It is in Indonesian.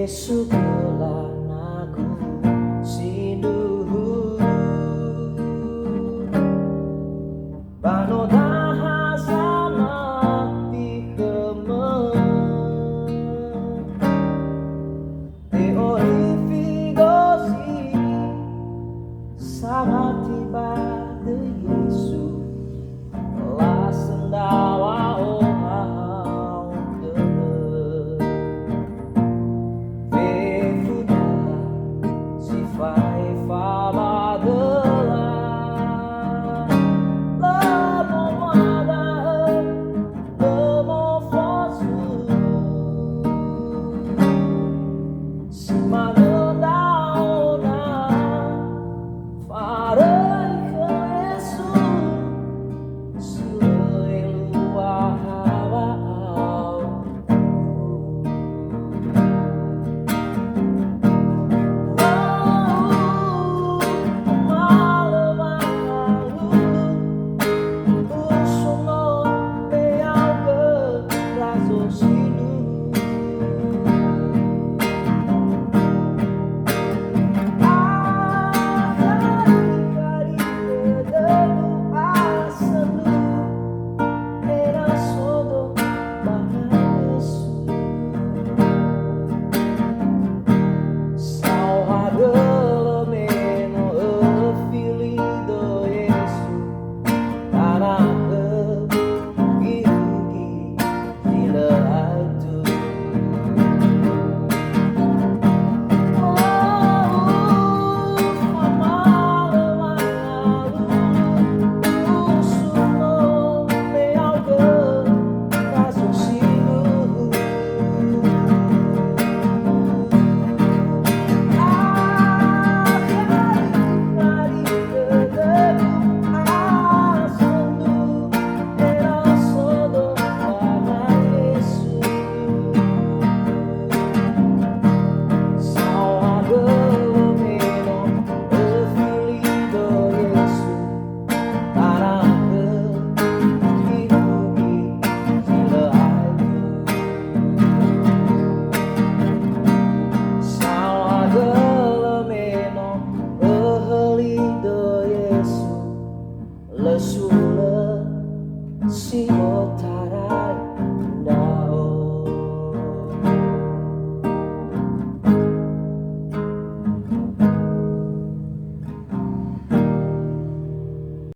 Besoklah aku sinduhu Bano sama di kemen Teori figosi sama tiba de Yesus La sendawa oh Vai falar dela La pomada Como fosse Se mananda ona Farei Jesus Se lua Lesula si otara